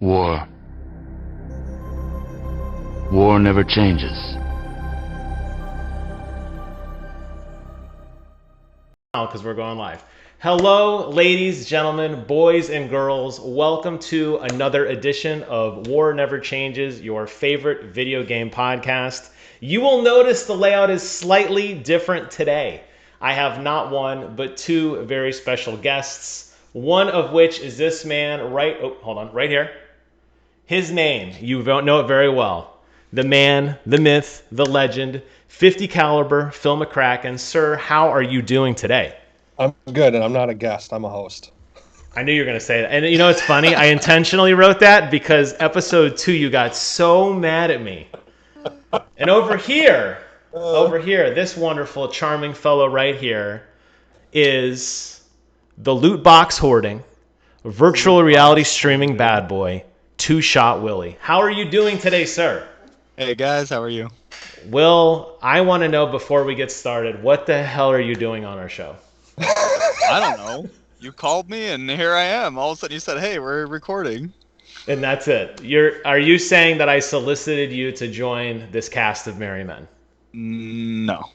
War. War never changes. Because we're going live. Hello, ladies, gentlemen, boys, and girls. Welcome to another edition of War Never Changes, your favorite video game podcast. You will notice the layout is slightly different today. I have not one, but two very special guests. One of which is this man right here. His name, you don't know it very well. The man, the myth, the legend, 50 caliber, Phil McCracken. Sir, how are you doing today? I'm good, and I'm not a guest. I'm a host. I knew you were going to say that. And you know, it's funny. I intentionally wrote that because episode 2, you got so mad at me. And over here, this wonderful, charming fellow right here is the loot box hoarding, virtual reality streaming bad boy, Two Shot Willie. How are you doing today, sir? Hey guys, how are you? Will, I want to know before we get started, what the hell are you doing on our show? I don't know. You called me and here I am. All of a sudden you said, hey, we're recording. And that's it. Are you saying that I solicited you to join this cast of merry men? No.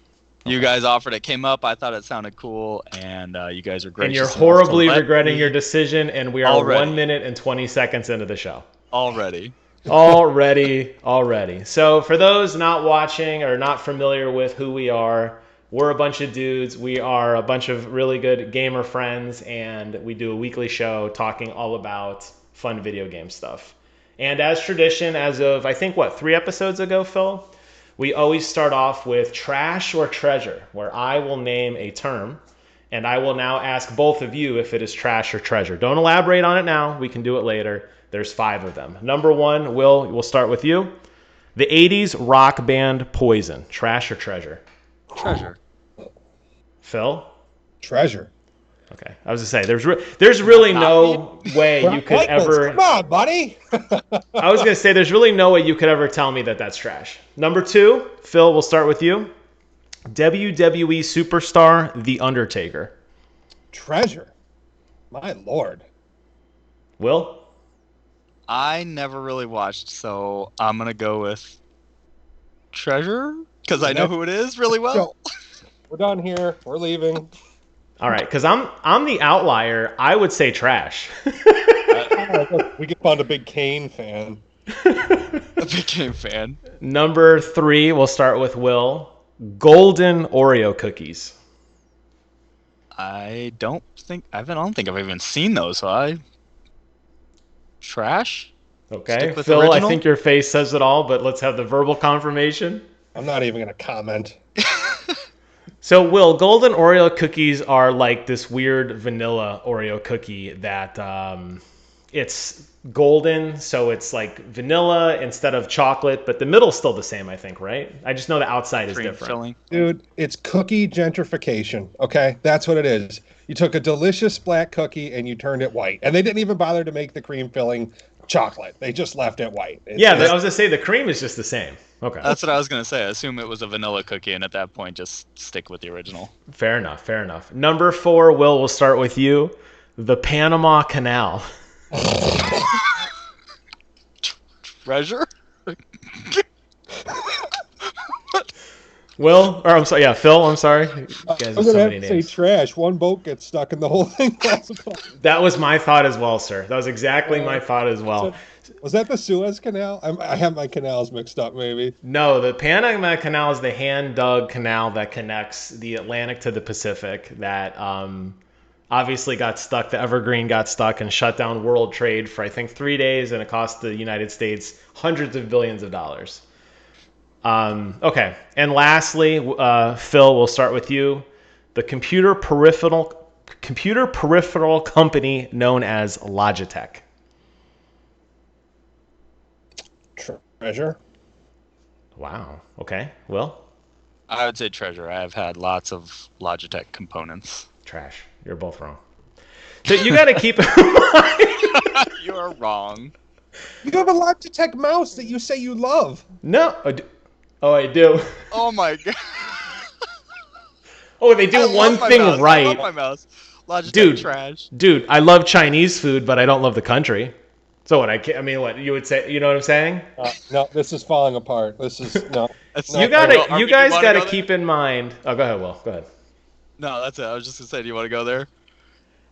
You guys offered, it came up, I thought it sounded cool, and you guys are gracious. And you're enough horribly to let regretting me- your decision, and we are Already. 1 minute and 20 seconds into the show. Already. Already. So for those not watching or not familiar with who we are, we're a bunch of dudes. We are a bunch of really good gamer friends, and we do a weekly show talking all about fun video game stuff. And as tradition, as of, I think, 3 episodes ago, Phil? We always start off with trash or treasure, where I will name a term, and I will now ask both of you if it is trash or treasure. Don't elaborate on it now. We can do it later. There's 5 of them. Number 1, Will, we'll start with you. The 80s rock band Poison. Trash or treasure? Treasure. Phil? Treasure. Okay. I was going to say, there's really no way you could ever... Come on, buddy. I was going to say, there's really no way you could ever tell me that that's trash. Number 2, Phil, we'll start with you. WWE superstar The Undertaker. Treasure. My lord. Will? I never really watched, so I'm going to go with treasure, because I know who it is really well. Yo, we're done here. We're leaving. All right, because I'm the outlier. I would say trash. We can find a big Kane fan. A big game fan. Number 3, we'll start with Will. Golden Oreo cookies. I don't think I've even seen those, so trash? Okay, Stick with Phil, I original? think your face says it all, but let's have the verbal confirmation. I'm not even going to comment. So, Will, golden Oreo cookies are like this weird vanilla Oreo cookie that it's golden, so it's like vanilla instead of chocolate, but the middle's still the same, I think, right? I just know the outside is Cream different. filling. Dude, it's cookie gentrification, okay? That's what it is. You took a delicious black cookie and you turned it white. And they didn't even bother to make the cream filling chocolate. They just left it white. I was going to say the cream is just the same. Okay. That's what I was going to say. I assume it was a vanilla cookie, and at that point, just stick with the original. Fair enough. Number 4, Will, we'll start with you. The Panama Canal. Treasure? Will, or I'm sorry, yeah, Phil, I'm sorry. You guys I'm have going so to have many to say names. trash. One boat gets stuck and the whole thing falls apart. That was my thought as well, sir. That was exactly my thought as well. Was that the Suez Canal? I have my canals mixed up, maybe. No, the Panama Canal is the hand-dug canal that connects the Atlantic to the Pacific that obviously got stuck. The Evergreen got stuck and shut down world trade for, I think, 3 days, and it cost the United States hundreds of billions of dollars. Okay, and lastly, Phil, we'll start with you. The computer peripheral company known as Logitech. Treasure. Wow. Okay. Will? I would say treasure. I have had lots of Logitech components. Trash. You're both wrong. So you got to keep in mind. You're wrong. You have a Logitech mouse that you say you love. No. I do. Oh my god. Oh, they do I one love my thing mouse. I right. love my mouse. Logitech Dude. trash. Dude, I love Chinese food, but I don't love the country. So what? I mean, what you would say? You know what I'm saying? No, this is falling apart. This is no. That's, No, You I- gotta, you do you guys wanna gotta go there? keep in mind. Oh, go ahead, Will. Go ahead. No, that's it. I was just gonna say, do you want to go there?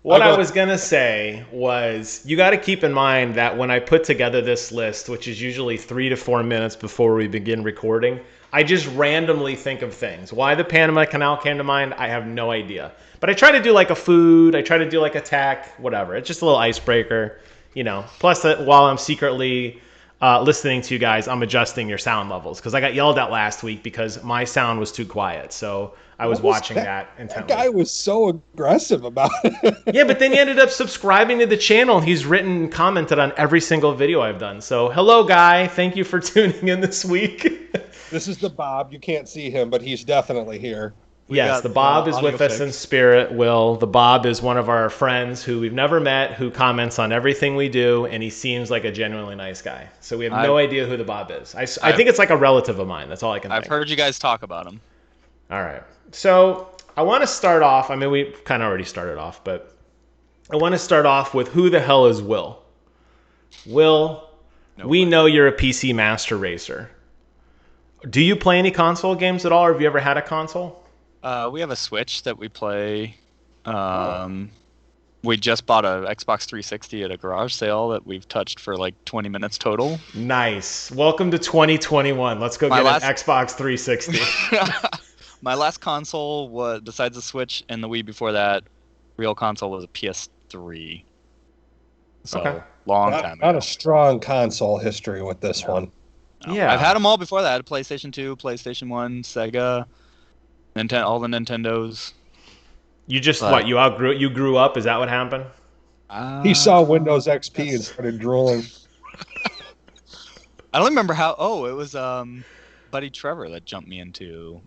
What I'll I go- was gonna say was, you got to keep in mind that when I put together this list, which is usually 3 to 4 minutes before we begin recording, I just randomly think of things. Why the Panama Canal came to mind, I have no idea. But I try to do like a food, I try to do like a tech, whatever. It's just a little icebreaker, you know. Plus, that while I'm secretly listening to you guys, I'm adjusting your sound levels because I got yelled at last week because my sound was too quiet. So I was watching that That intently. guy was so aggressive about it. Yeah, but then he ended up subscribing to the channel. He's written and commented on every single video I've done. So, hello, guy. Thank you for tuning in this week. This is the Bob. You can't see him, but he's definitely here. Yes, got the Bob is audio with us fix. in spirit, Will. The Bob is one of our friends who we've never met, who comments on everything we do, and he seems like a genuinely nice guy. So we have no idea who the Bob is. I think it's like a relative of mine. That's all I can I've think. heard you guys talk about him. All right. So I want to start off. I mean, we kind of already started off, but I want to start off with who the hell is Will? Will, we know you're a PC master racer. Do you play any console games at all, or have you ever had a console? We have a Switch that we play. We just bought a Xbox 360 at a garage sale that we've touched for like 20 minutes total. Nice. Welcome to 2021. Let's go get an Xbox 360. My last console was, besides the Switch and the Wii before that, real console was a PS3. So Okay. long time ago. Not a strong console history with this one. No. Yeah. I've had them all before that. I had a PlayStation 2, PlayStation 1, Sega, Nintendo, all the Nintendos. You just what? You grew up? Is that what happened? He saw Windows XP and started drooling. I don't remember how. Oh, it was Buddy Trevor that jumped me into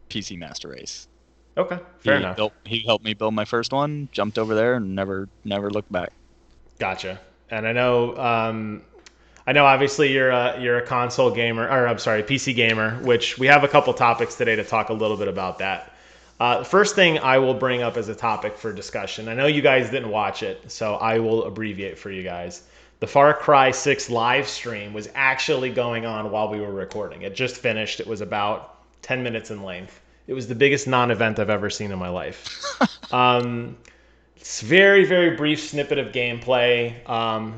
PC Master Race. Okay, fair enough. He helped me build my first one. Jumped over there and never looked back. Gotcha. And I know obviously you're a console gamer, or I'm sorry, PC gamer, which we have a couple topics today to talk a little bit about that. First thing I will bring up as a topic for discussion. I know you guys didn't watch it, so I will abbreviate for you guys. The Far Cry 6 live stream was actually going on while we were recording. It just finished. It was about 10 minutes in length. It was the biggest non-event I've ever seen in my life. It's very, very brief snippet of gameplay.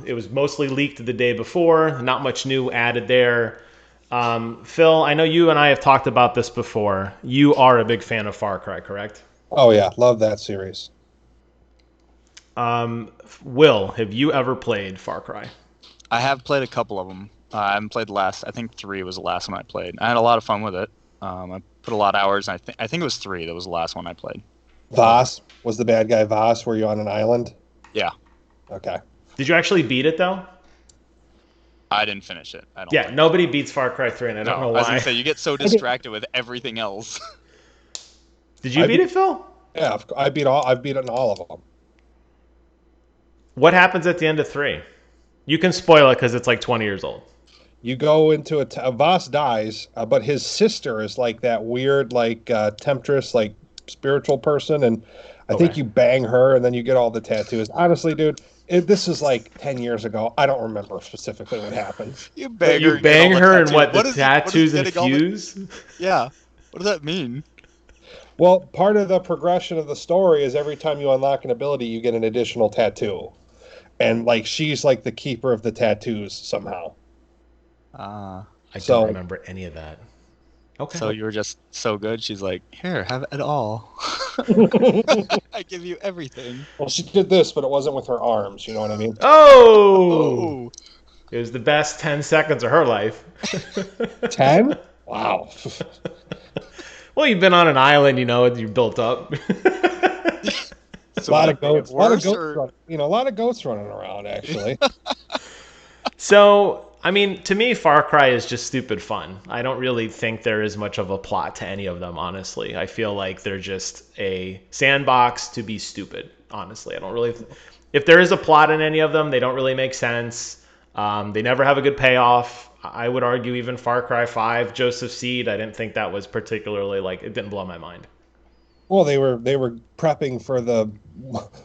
It was mostly leaked the day before. Not much new added there. Phil, I know you and I have talked about this before. You are a big fan of Far Cry, correct? Oh yeah, love that series. Will, have you ever played Far Cry? I have played a couple of them. I haven't played the last. I think 3 was the last one I played. I had a lot of fun with it. I put a lot of hours. And I think it was 3 that was the last one I played. Voss was the bad guy. Voss, were you on an island? Yeah. Okay. Did you actually beat it though? I didn't finish it. I don't. Yeah, think. nobody beats Far Cry 3, and I don't know I was why. gonna say you get so distracted with everything else. Did you beat it, Phil? Yeah, I've beaten all of them. What happens at the end of 3? You can spoil it because it's like 20 years old. You go into Voss dies, but his sister is like that weird, like temptress, like spiritual person, and I think you bang her, and then you get all the tattoos. Honestly, dude, this is like 10 years ago. I don't remember specifically what happened. You bang You bang her, and what? The is tattoos getting all the- infuse? Yeah. What does that mean? Well, part of the progression of the story is every time you unlock an ability, you get an additional tattoo. And, like, she's, like, the keeper of the tattoos somehow. I don't remember any of that. Okay. So you were just so good. She's like, here, have it all. I give you everything. Well, she did this, but it wasn't with her arms. You know what I mean? Oh! It was the best 10 seconds of her life. 10? Wow. Well, you've been on an island, you know, you built up. A lot of goats. A lot of goats running around, actually. So, I mean, to me, Far Cry is just stupid fun. I don't really think there is much of a plot to any of them, honestly. I feel like they're just a sandbox to be stupid, honestly. I don't really... If there is a plot in any of them, they don't really make sense. They never have a good payoff. I would argue even Far Cry 5, Joseph Seed, I didn't think that was particularly, like, it didn't blow my mind. Well, they were prepping for the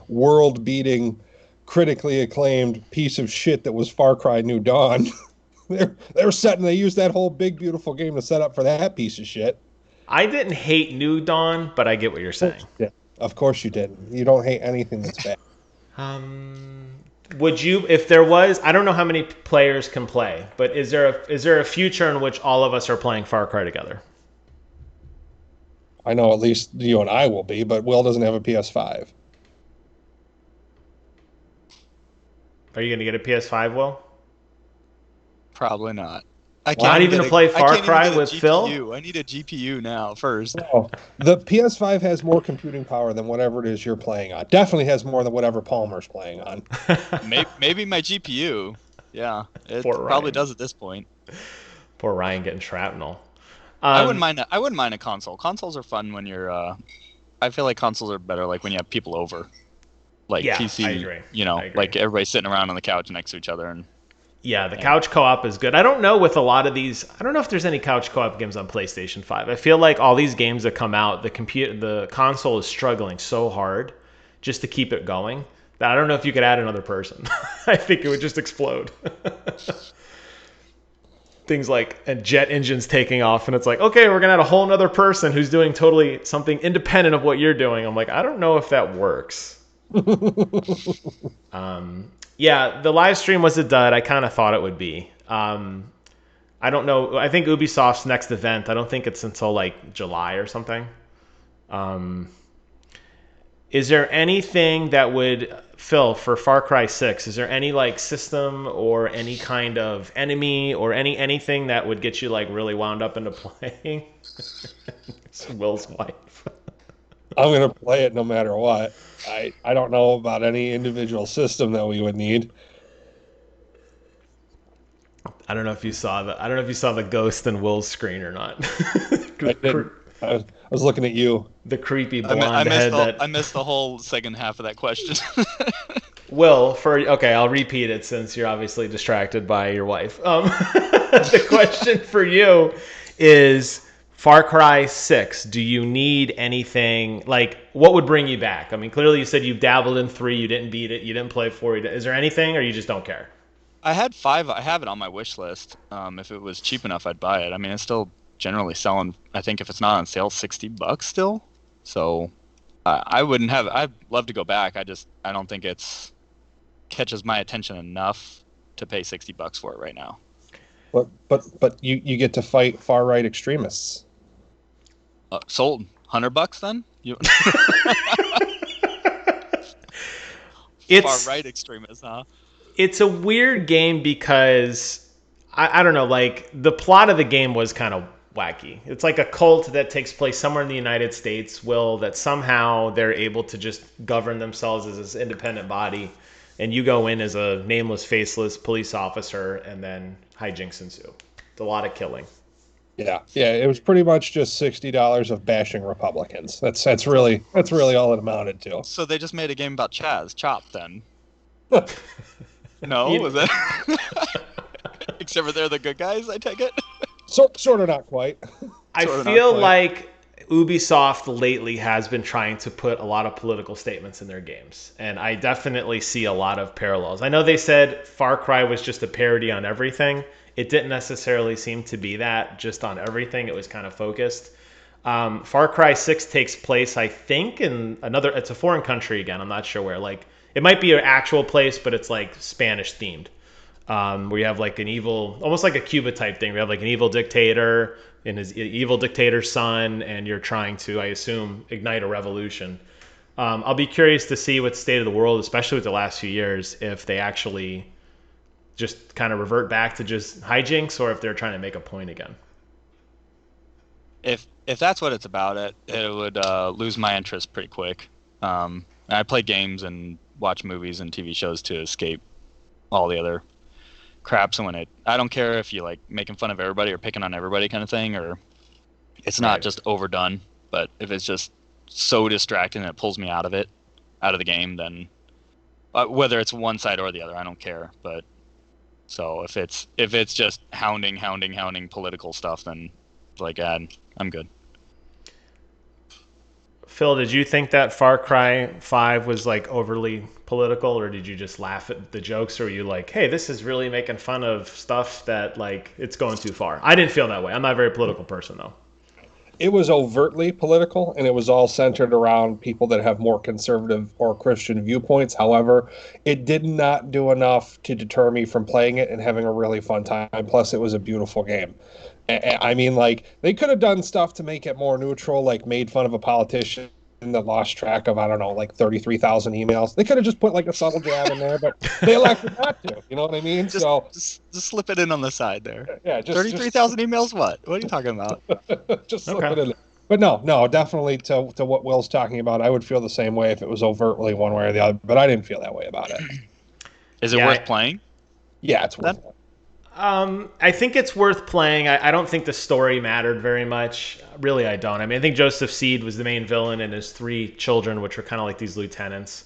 world-beating critically acclaimed piece of shit that was Far Cry New Dawn. They used that whole big beautiful game to set up for that piece of shit. I didn't hate New Dawn, but I get what you're saying. Of course you didn't. You don't hate anything that's bad. Would you, if there was, I don't know how many players can play, but is there a future in which all of us are playing Far Cry together? I know at least you and I will be, but Will doesn't have a PS5. Are you going to get a PS5, Will? Probably not. Not even to play Far Cry with Phil? I need a GPU now first. No, the PS5 has more computing power than whatever it is you're playing on. Definitely has more than whatever Palmer's playing on. Maybe my GPU. Yeah, it Poor probably Ryan. does at this point. Poor Ryan getting shrapnel. I wouldn't mind a console. Consoles are fun when you're. I feel like consoles are better like when you have people over. Like Yeah, PC, I agree. like everybody sitting around on the couch next to each other and. Yeah, the couch co-op is good. I don't know with a lot of these. I don't know if there's any couch co-op games on PlayStation 5. I feel like all these games that come out, the console is struggling so hard just to keep it going that I don't know if you could add another person. I think it would just explode. Things like jet engines taking off, and it's like, okay, we're gonna add a whole nother person who's doing totally something independent of what you're doing. I'm like, I don't know if that works. Yeah, the live stream was a dud. I kind of thought it would be. I don't know. I think Ubisoft's next event, I don't think it's until like July or something. Is there anything that would, Phil, for Far Cry 6, is there any like system or any kind of enemy or anything that would get you like really wound up into playing? It's Will's wife. I'm going to play it no matter what. I don't know about any individual system that we would need. I don't know if you saw the ghost in Will's screen or not. I didn't. I was looking at you. The creepy blonde I missed the whole second half of that question. Will, I'll repeat it since you're obviously distracted by your wife. The question for you is Far Cry 6, do you need anything, like, what would bring you back? I mean, clearly you said you dabbled in 3, you didn't beat it, you didn't play 4. Is there anything, or you just don't care? I had 5. I have it on my wish list. If it was cheap enough, I'd buy it. I mean, it's still generally selling, I think if it's not on sale, $60 still. So I wouldn't have, I'd love to go back. I don't think it's catches my attention enough to pay $60 for it right now. But you get to fight far right extremists. Sold. $100 then? It's far right extremists, huh? It's a weird game because I don't know, like the plot of the game was kind of wacky. It's like a cult that takes place somewhere in the United States, that somehow they're able to just govern themselves as this independent body, and you go in as a nameless, faceless police officer, and then hijinks ensue. It's a lot of killing. Yeah. It was pretty much just $60 of bashing Republicans. That's really all it amounted to. So they just made a game about Chaz, Chop, then. No, was it? Except for they're the good guys, I take it. Sort of, not quite. I feel like Ubisoft lately has been trying to put a lot of political statements in their games, and I definitely see a lot of parallels. I know they said Far Cry was just a parody on everything. It didn't necessarily seem to be that just on everything. It was kind of focused. Far Cry 6 takes place, I think, in it's a foreign country again. I'm not sure where. Like, it might be an actual place, but it's like Spanish themed. Where you have like an evil, almost like a Cuba type thing. We have like an evil dictator and his evil dictator's son, and you're trying to, I assume, ignite a revolution. I'll be curious to see what state of the world, especially with the last few years, if they actually just kind of revert back to just hijinks, or if they're trying to make a point again. If that's what it's about, it would lose my interest pretty quick. I play games and watch movies and TV shows to escape all the other crap. So I don't care if you like making fun of everybody or picking on everybody kind of thing, or it's not just overdone. But if it's just so distracting and it pulls me out of the game, then whether it's one side or the other, I don't care. But so if it's just hounding political stuff, then like I'm good. Phil, did you think that Far Cry 5 was like overly political, or did you just laugh at the jokes, or were you like, hey, this is really making fun of stuff that like it's going too far? I didn't feel that way. I'm not a very political person though. It was overtly political, and it was all centered around people that have more conservative or Christian viewpoints. However, it did not do enough to deter me from playing it and having a really fun time. Plus, it was a beautiful game. I mean, like, they could have done stuff to make it more neutral, like made fun of a politician that lost track of, I don't know, like 33,000 emails. They could have just put like a subtle jab in there, but they elected not to. You know what I mean? Just slip it in on the side there. Yeah, just 33,000 emails? What are you talking about? just slip it in there. But no, definitely to what Will's talking about, I would feel the same way if it was overtly one way or the other, but I didn't feel that way about it. Is it worth playing? Yeah, it's worth it. I think it's worth playing. I don't think the story mattered very much. Really, I don't. I mean, I think Joseph Seed was the main villain and his 3 children, which were kind of like these lieutenants.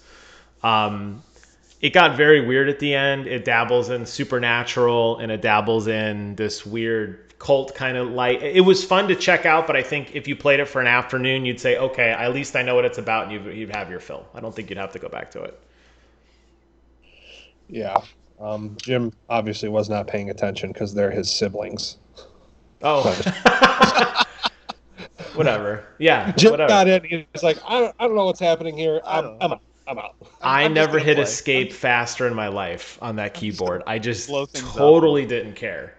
It got very weird at the end. It dabbles in supernatural and it dabbles in this weird cult kind of light. It was fun to check out, but I think if you played it for an afternoon, you'd say, okay, at least I know what it's about, and you'd have your fill. I don't think you'd have to go back to it. Yeah. Jim obviously was not paying attention because they're his siblings. Oh. Whatever. Yeah. Jim whatever. got it. He's like, I don't know what's happening here. I'm out. I never hit escape faster in my life on that keyboard. I just totally didn't care.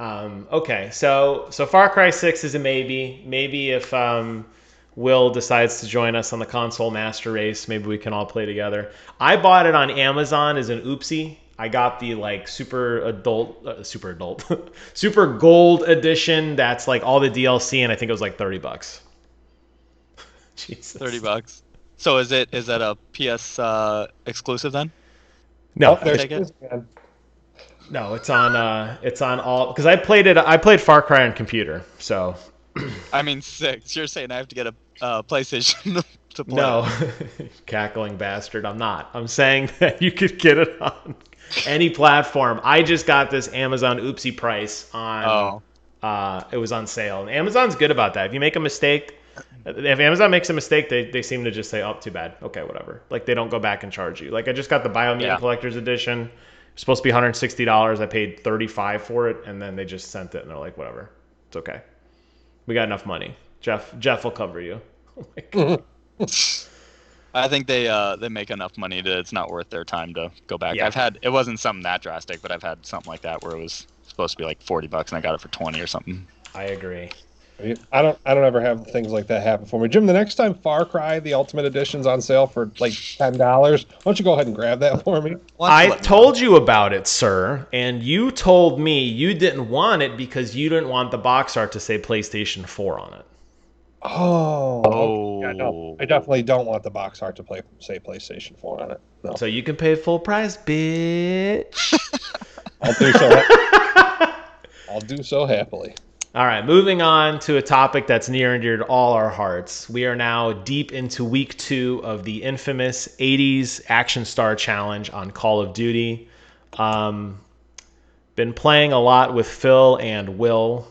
Okay, so Far Cry 6 is a maybe. Maybe if Will decides to join us on the console master race, maybe we can all play together. I bought it on Amazon as an oopsie. I got the like super gold edition. That's like all the DLC, and I think it was like $30. Jesus. $30. So is that a PS exclusive then? No, no, it's on all, because I played Far Cry on computer, so. I mean 6. You're saying I have to get a PlayStation to play? No, cackling bastard. I'm not. I'm saying that you could get it on any platform. I just got this Amazon oopsie price on. It was on sale, and Amazon's good about that. If you make a mistake, if Amazon makes a mistake, they seem to just say, "Oh, too bad. Okay, whatever." Like they don't go back and charge you. Like I just got the Biomutant Collector's Edition. It's supposed to be $160. I paid $35 for it, and then they just sent it, and they're like, "Whatever, it's okay. We got enough money. Jeff will cover you." Oh my God. I think they make enough money that it's not worth their time to go back. Yeah. It wasn't something that drastic, but I've had something like that where it was supposed to be like $40 and I got it for 20 or something. I agree. I don't ever have things like that happen for me. Jim, the next time Far Cry the Ultimate Edition's on sale for like $10, why don't you go ahead and grab that for me? I told you about it, sir, and you told me you didn't want it because you didn't want the box art to say PlayStation 4 on it. Oh. Yeah, no, I definitely don't want the box art to say PlayStation 4 on it. No. So you can pay full price, bitch. I'll do so happily. All right, moving on to a topic that's near and dear to all our hearts. We are now deep into week 2 of the infamous 80s Action Star Challenge on Call of Duty. Been playing a lot with Phil and Will.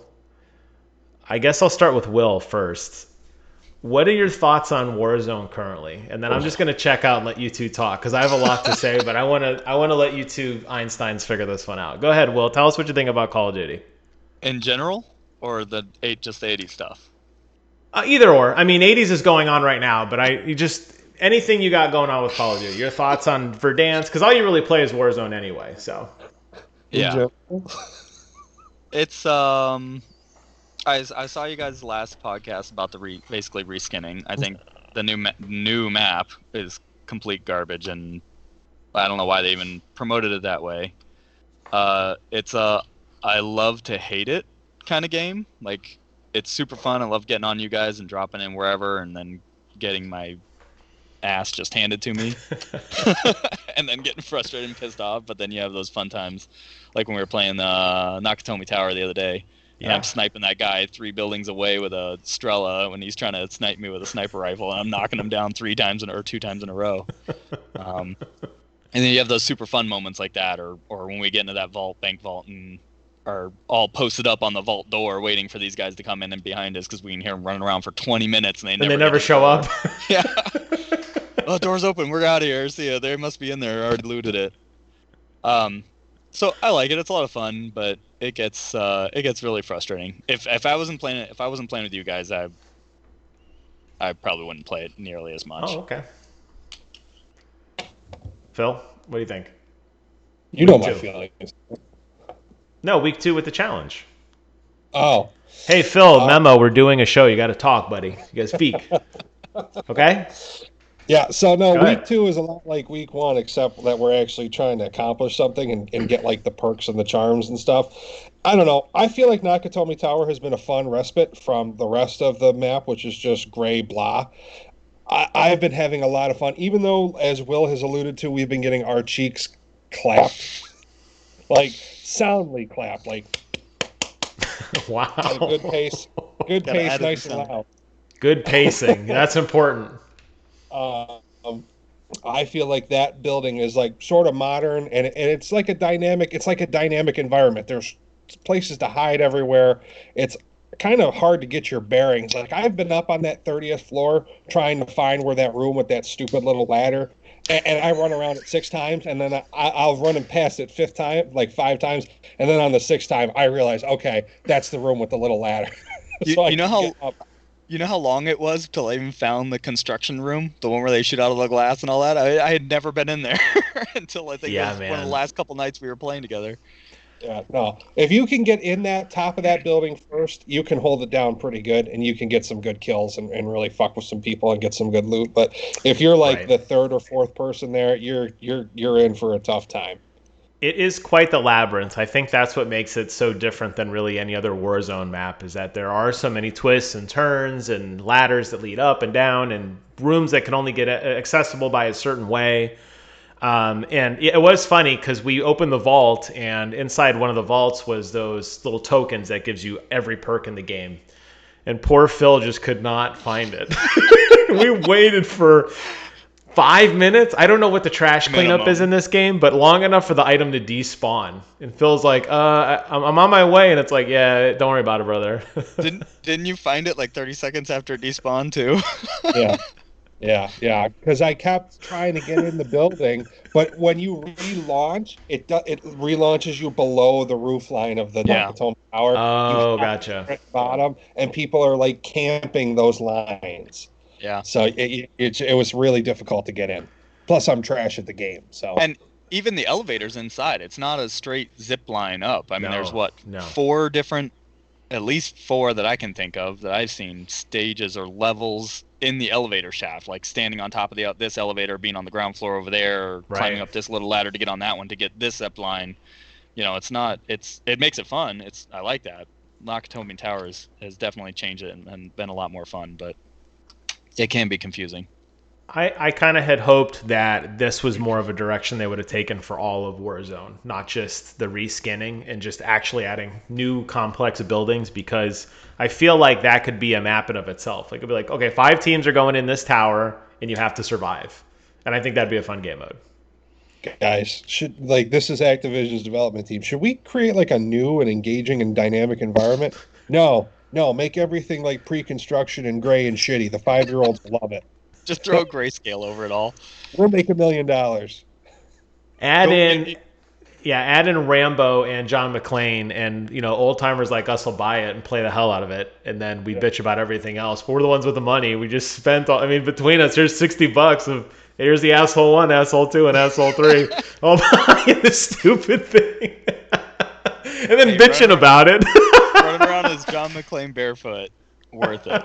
I guess I'll start with Will first. What are your thoughts on WarZone currently? And then I'm just going to check out and let you two talk because I have a lot to say, but I want to let you two Einsteins figure this one out. Go ahead, Will. Tell us what you think about Call of Duty. In general? Or just the 80s stuff? Either or. I mean, 80s is going on right now, but anything you got going on with Call of Duty. Your thoughts on Verdansk, because all you really play is Warzone anyway. So. Yeah. It's I saw you guys' last podcast about the basically reskinning. I think the new map is complete garbage, and I don't know why they even promoted it that way. It's a I love to hate it kind of game. Like, it's super fun. I love getting on you guys and dropping in wherever and then getting my ass just handed to me and then getting frustrated and pissed off. But then you have those fun times, like when we were playing the Nakatomi Tower the other day. And I'm sniping that guy 3 buildings away with a Strela when he's trying to snipe me with a sniper rifle, and I'm knocking him down 2 times in a row. And then you have those super fun moments like that, or when we get into that bank vault, and are all posted up on the vault door waiting for these guys to come in and behind us because we can hear them running around for 20 minutes and they never show up. Yeah. Oh, door's open. We're out of here. See ya. They must be in there. I already looted it. So I like it. It's a lot of fun, but it gets really frustrating. If I wasn't playing with you guys, I probably wouldn't play it nearly as much. Oh, okay. Phil, what do you think? You know my feelings. No, week 2 with the challenge. Oh. Hey, Phil, memo, we're doing a show. You got to talk, buddy. You got to speak. Okay? Yeah, so no, Go week ahead. 2 is a lot like week 1, except that we're actually trying to accomplish something and get like the perks and the charms and stuff. I don't know. I feel like Nakatomi Tower has been a fun respite from the rest of the map, which is just gray blah. I've been having a lot of fun, even though, as Will has alluded to, we've been getting our cheeks clapped. Like, soundly clapped. Like, wow. at a good pace. Good pace, nice and loud. Good pacing. That's important. I feel like that building is like sort of modern and it's like a dynamic environment. There's places to hide everywhere. It's kind of hard to get your bearings. Like I've been up on that 30th floor trying to find where that room with that stupid little ladder, and I run around it 6 times, and then I'll run and past it 5 times, like 5 times, and then on the 6th time I realize, okay, that's the room with the little ladder. So you know how long it was till I even found the construction room, the one where they shoot out of the glass and all that? I had never been in there until I think it was one of the last couple nights we were playing together. Yeah, no. If you can get in that top of that building first, you can hold it down pretty good, and you can get some good kills and really fuck with some people and get some good loot. But if you're like the 3rd or 4th person there, you're in for a tough time. It is quite the labyrinth. I think that's what makes it so different than really any other WarZone map, is that there are so many twists and turns and ladders that lead up and down and rooms that can only get accessible by a certain way. And it was funny because we opened the vault, and inside one of the vaults was those little tokens that gives you every perk in the game. And poor Phil just could not find it. We waited for 5 minutes. I don't know what the trash cleanup is in this game, but long enough for the item to despawn. And Phil's like, I'm on my way. And it's like, yeah, don't worry about it, brother. Didn't you find it like 30 seconds after it despawned too? Yeah. Because I kept trying to get in the building, but when you relaunch, it relaunches you below the roof line of the Nakatomi Tower. Oh, gotcha. At the bottom, and people are like camping those lines. Yeah. So it was really difficult to get in. Plus, I'm trash at the game. So. And even the elevators inside, it's not a straight zip line up. I mean, there's 4 different, at least 4 that I can think of that I've seen, stages or levels in the elevator shaft, like standing on top of this elevator, being on the ground floor over there, or climbing up this little ladder to get on that one to get this zip line. You know, it makes it fun. I like that. Nakatomi Tower has definitely changed it and been a lot more fun, but it can be confusing. I kind of had hoped that this was more of a direction they would have taken for all of WarZone, not just the reskinning and just actually adding new complex buildings, because I feel like that could be a map in of itself. Like it'd be like, okay, 5 teams are going in this tower and you have to survive. And I think that'd be a fun game mode. Guys, this is Activision's development team. Should we create like a new and engaging and dynamic environment? No, make everything like pre-construction and gray and shitty. The 5-year-olds love it. Just throw a grayscale over it all. We'll make $1 million. Add in Rambo and John McClane, and old timers like us will buy it and play the hell out of it, and then we bitch about everything else. But we're the ones with the money. We just spent between us, here's $60 of here's the asshole 1, asshole 2, and asshole 3 all buying this stupid thing, and then bitching about it. Running around as John McClane barefoot, worth it.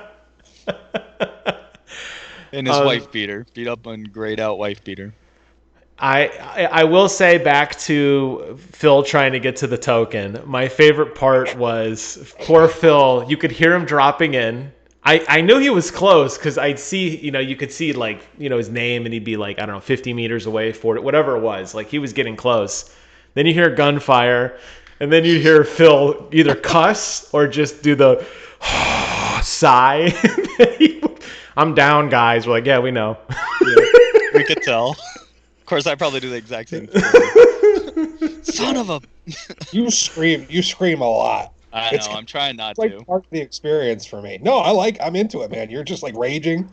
And his wife beater, beat up and grayed out wife beater. I will say, back to Phil trying to get to the token, my favorite part was poor Phil. You could hear him dropping in. I knew he was close because I'd see, you could see his name, and he'd be like, I don't know, 50 meters away, 40, whatever it was. Like he was getting close. Then you hear gunfire, and then you hear Phil either cuss or just do the sigh. I'm down, guys. We're like, yeah, we know. Yeah, we could tell. Of course, I probably do the exact same thing. son of a. You scream a lot. I know. I'm trying not It's like to. part of the experience for me. No, I'm into it, man. You're just like raging.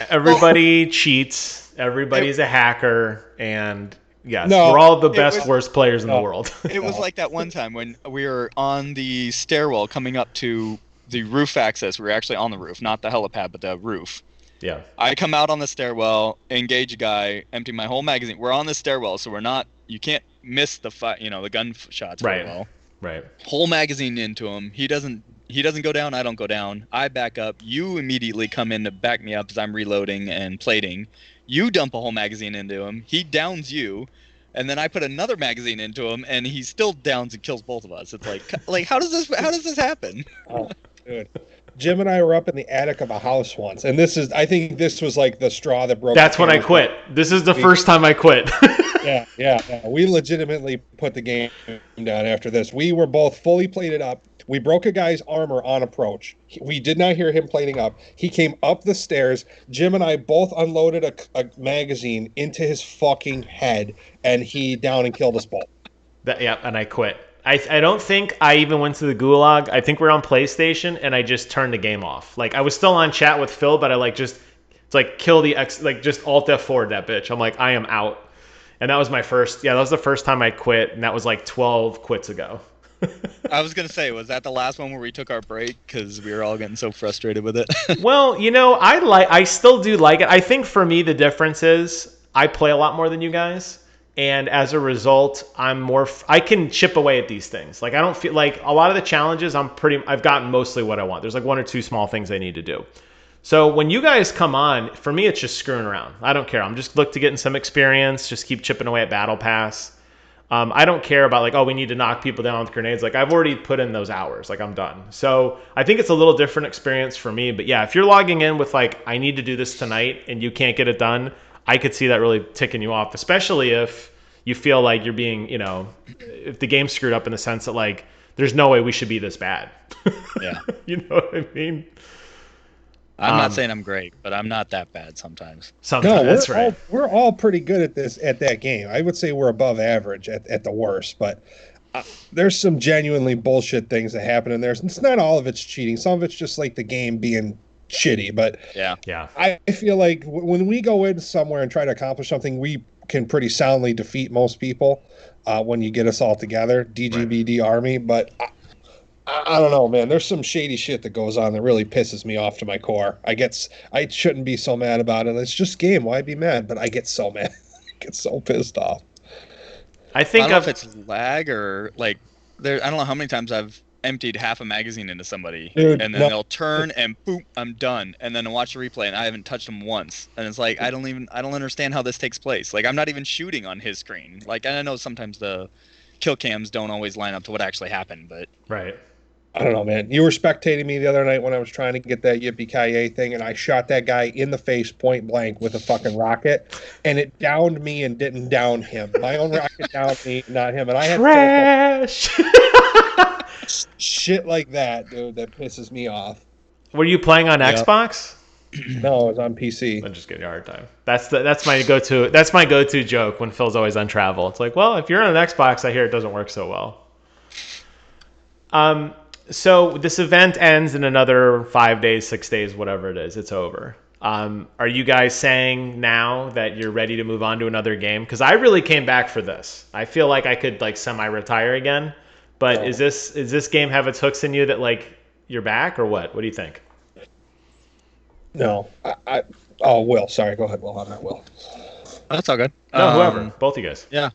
Everybody cheats. Everybody's a hacker, and yes, No, we're all the it best, was- worst players in the no. world. It was like that one time when we were on the stairwell coming up to the roof access. We were actually on the roof, not the helipad, but the roof. Yeah. I come out on the stairwell, engage a guy, empty my whole magazine. We're on the stairwell, so we're not. You can't miss the the gun shots very Right. well. Right. Whole magazine into him. He doesn't go down. I don't go down. I back up. You immediately come in to back me up as I'm reloading and plating. You dump a whole magazine into him. He downs you, and then I put another magazine into him, and he still downs and kills both of us. It's like how does this happen? Oh, dude. Jim and I were up in the attic of a house once, and I think this was like the straw that broke. That's when I quit. This is the first time I quit. Yeah. We legitimately put the game down after this. We were both fully plated up. We broke a guy's armor on approach. We did not hear him plating up. He came up the stairs. Jim and I both unloaded a magazine into his fucking head, and he down and killed us both. And I quit. I don't think I even went to the gulag. I think we're on PlayStation, and I just turned the game off. Like, I was still on chat with Phil, but I it's like kill the X, like just Alt F4 that bitch. I'm like, I am out. And that was my first, that was the first time I quit, and that was like 12 quits ago. I was gonna say, was that the last one where we took our break because we were all getting so frustrated with it? Well, I still do like it. I think for me the difference is I play a lot more than you guys, and as a result, I can chip away at these things. Like, I don't feel like a lot of the challenges I've gotten mostly what I want. There's like one or two small things I need to do. So when you guys come on, for me it's just screwing around. I don't care. I'm just look to getting some experience, just keep chipping away at Battle Pass. I don't care about we need to knock people down with grenades. Like, I've already put in those hours. Like, I'm done. So I think it's a little different experience for me. But yeah, if you're logging in with I need to do this tonight and you can't get it done, I could see that really ticking you off, especially if you feel like you're being, if the game's screwed up in the sense that there's no way we should be this bad. Yeah. You know what I mean? I'm not saying I'm great, but I'm not that bad sometimes. Sometimes, No, that's right. We're all pretty good at that game. I would say we're above average at the worst, but there's some genuinely bullshit things that happen in there. It's not all of it's cheating. Some of it's just like the game being shitty. But yeah, I feel like when we go in somewhere and try to accomplish something, we can pretty soundly defeat most people when you get us all together, DGBD Army. But I don't know, man. There's some shady shit that goes on that really pisses me off to my core. I shouldn't be so mad about it. It's just game. Why be mad? But I get so mad. I get so pissed off. I don't know if it's lag or I don't know how many times I've emptied half a magazine into somebody, Dude, and then they'll turn and boom, I'm done. And then I watch the replay and I haven't touched them once. And it's like I don't understand how this takes place. Like, I'm not even shooting on his screen. And I know sometimes the kill cams don't always line up to what actually happened, but right. I don't know, man. You were spectating me the other night when I was trying to get that Yippee-Ki-Yay thing, and I shot that guy in the face point blank with a fucking rocket, and it downed me and didn't down him. My own rocket downed me, not him. And I had Trash! shit like that, dude, that pisses me off. Were you playing on Xbox? No, it was on PC. I'm just giving you a hard time. That's my go-to. That's my go-to joke when Phil's always on travel. It's like, well, if you're on an Xbox, I hear it doesn't work so well. So this event ends in another 5 days, 6 days, whatever it is. It's over. Are you guys saying now that you're ready to move on to another game? Because I really came back for this. I feel like I could semi-retire again. But is this game have its hooks in you that you're back or what? What do you think? No, Will. Sorry, go ahead, Will. I'm not Will. That's all good. No, whoever. Both you guys. Yeah.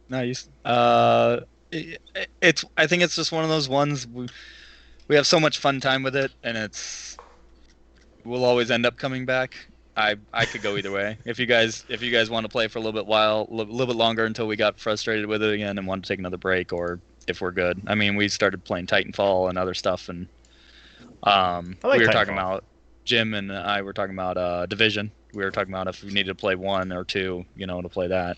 No, I think it's just one of those ones we have so much fun time with it, and we'll always end up coming back. I could go either way. If you guys want to play for a little bit longer until we got frustrated with it again and want to take another break, or if we're good. I mean, we started playing Titanfall and other stuff, and we were talking about, Jim and I were talking about Division. We were talking about if we needed to play 1 or 2, to play that.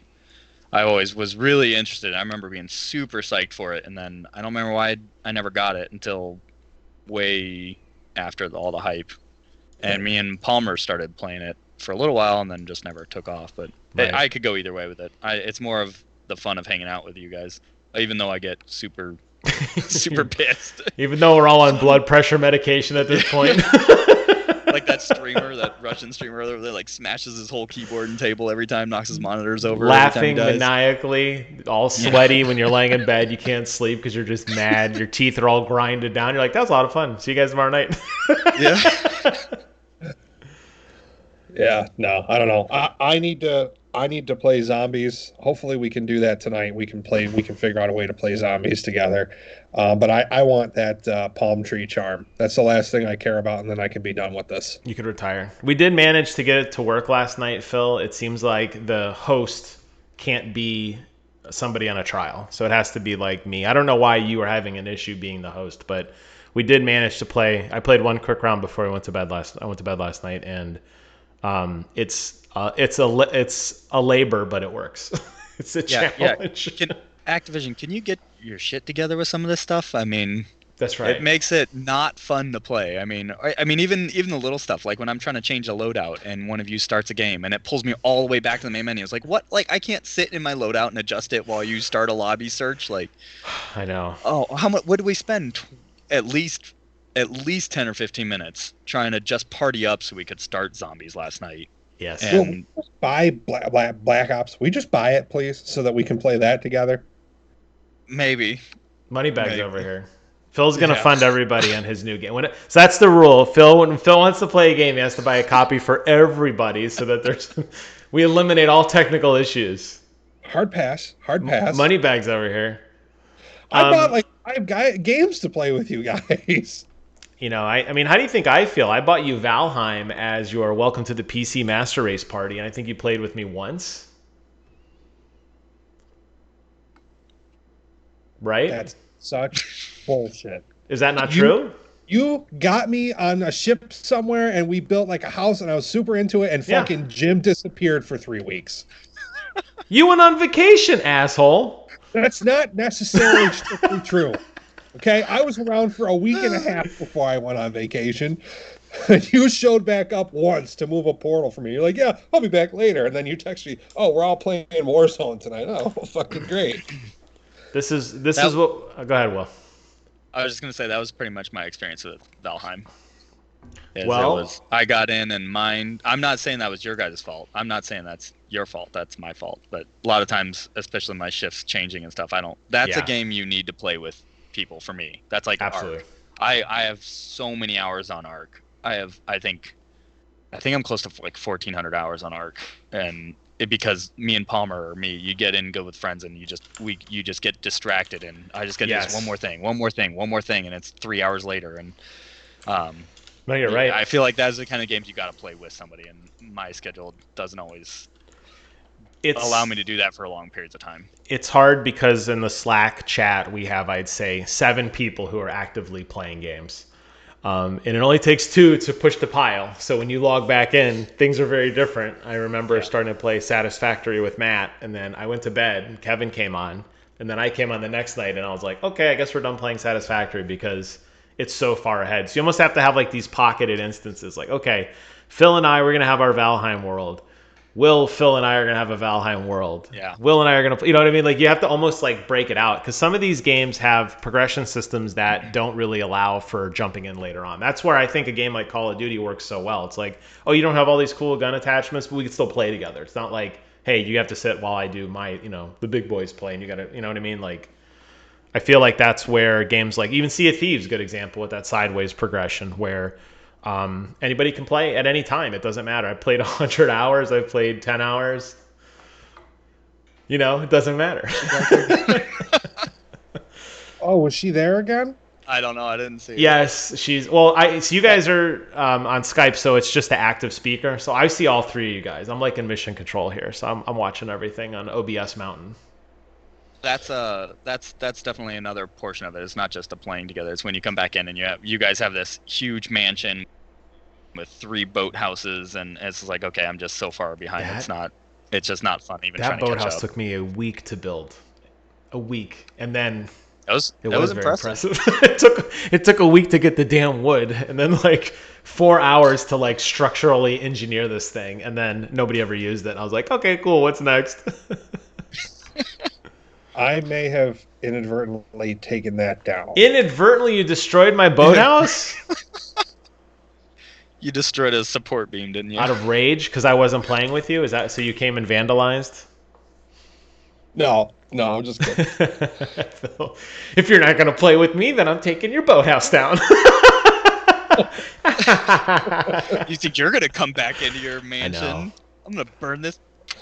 I always was really interested. I remember being super psyched for it, and then I don't remember why I never got it until way after all the hype. And me and Palmer started playing it for a little while, and then just never took off. But right. I could go either way with it. It's more of the fun of hanging out with you guys. even though I get super pissed. Even though we're all on blood pressure medication at this point. Like that streamer, that Russian streamer over there, like smashes his whole keyboard and table every time, knocks his monitors over. Laughing every time he does. maniacally, all sweaty when you're laying in bed. You can't sleep because you're just mad. Your teeth are all grinded down. You're like, that was a lot of fun. See you guys tomorrow night. Yeah. Yeah, no, I don't know. I need to play zombies. Hopefully we can do that tonight. We can figure out a way to play zombies together. But I want that palm tree charm. That's the last thing I care about, and then I can be done with this. You could retire. We did manage to get it to work last night, Phil. It seems like the host can't be somebody on a trial, so it has to be like me. I don't know why you were having an issue being the host, but we did manage to play. I played one quick round before I went to bed last night, and it's a labor, but it works. It's a challenge. Yeah. Activision, can you get your shit together with some of this stuff? I mean, that's right. It makes it not fun to play. I mean, even the little stuff, like when I'm trying to change a loadout and one of you starts a game and it pulls me all the way back to the main menu. It's like, what? Like, I can't sit in my loadout and adjust it while you start a lobby search. Like, I know. Oh, how much? What did we spend? At least 10 or 15 minutes trying to just party up so we could start zombies last night. Yes. Will And we just buy Black Ops. We just buy it, please, so that we can play that together. maybe. Moneybags over here. Phil's gonna fund everybody on his new game. So that's the rule. When Phil wants to play a game, he has to buy a copy for everybody, so that we eliminate all technical issues. Hard pass. Moneybags over here. I've got games to play with you guys. You know, I mean, how do you think I feel? I bought you Valheim as your welcome to the PC Master Race party, and I think you played with me once. Right? That's such bullshit. Is that not true? You got me on a ship somewhere, and we built like a house, and I was super into it, and fucking Jim disappeared for 3 weeks. You went on vacation, asshole. That's not necessarily strictly true. Okay, I was around for a week and a half before I went on vacation. You showed back up once to move a portal for me. You're like, yeah, I'll be back later. And then you text me, oh, we're all playing WarZone tonight. Oh, fucking great. This is what... go ahead, Will. I was just going to say that was pretty much my experience with Valheim. I got in and mined. I'm not saying that was your guys' fault. I'm not saying that's your fault. That's my fault. But a lot of times, especially my shifts changing and stuff, that's a game you need to play with people for me. That's like absolutely. Arc. I have so many hours on Arc. I think I'm close to like 1,400 hours on Arc, and because me and Palmer or me, you get in, go with friends, and you just get distracted, and I just get to do one more thing, and it's 3 hours later, and no, you're right. I feel like that's the kind of games you got to play with somebody, and my schedule doesn't always allow me to do that for long periods of time. It's hard because in the Slack chat we have, I'd say, 7 people who are actively playing games. And it only takes 2 to push the pile. So when you log back in, things are very different. I remember starting to play Satisfactory with Matt, and then I went to bed, and Kevin came on, and then I came on the next night, and I was like, okay, I guess we're done playing Satisfactory because it's so far ahead. So you almost have to have like these pocketed instances. Like, okay, Phil and I, we're going to have our Valheim world. Phil and I are going to have a Valheim world. Yeah. Will and I are going to, you know what I mean? Like, you have to almost like break it out, because some of these games have progression systems that don't really allow for jumping in later on. That's where I think a game like Call of Duty works so well. It's like, oh, you don't have all these cool gun attachments, but we can still play together. It's not like, hey, you have to sit while I do my, the big boys play, and you got to, you know what I mean? Like, I feel like that's where games like even Sea of Thieves, good example with that sideways progression where anybody can play at any time. It doesn't matter. I played 100 hours. I've played 10 hours. It doesn't matter. Oh, was she there again? I don't know. I didn't see. Yes, she's. Well, so you guys are on Skype, so it's just the active speaker. So I see all 3 of you guys. I'm like in mission control here, so I'm watching everything on OBS Mountain. That's definitely another portion of it. It's not just the playing together. It's when you come back in and you guys have this huge mansion with 3 boathouses, and it's like, okay, I'm just so far behind. It's just not fun even trying to catch up. That boathouse took me a week to build. A week, and then it was very impressive. It took a week to get the damn wood, and then like 4 hours to like structurally engineer this thing, and then nobody ever used it. I was like, okay, cool. What's next? I may have inadvertently taken that down. Inadvertently, you destroyed my boathouse You destroyed a support beam, didn't you? out of rage because I wasn't playing with you. Is that so? You came and vandalized? No, I'm just kidding. Phil, if you're not going to play with me, then I'm taking your boathouse down. You think you're gonna come back into your know. mansion? I'm gonna burn this.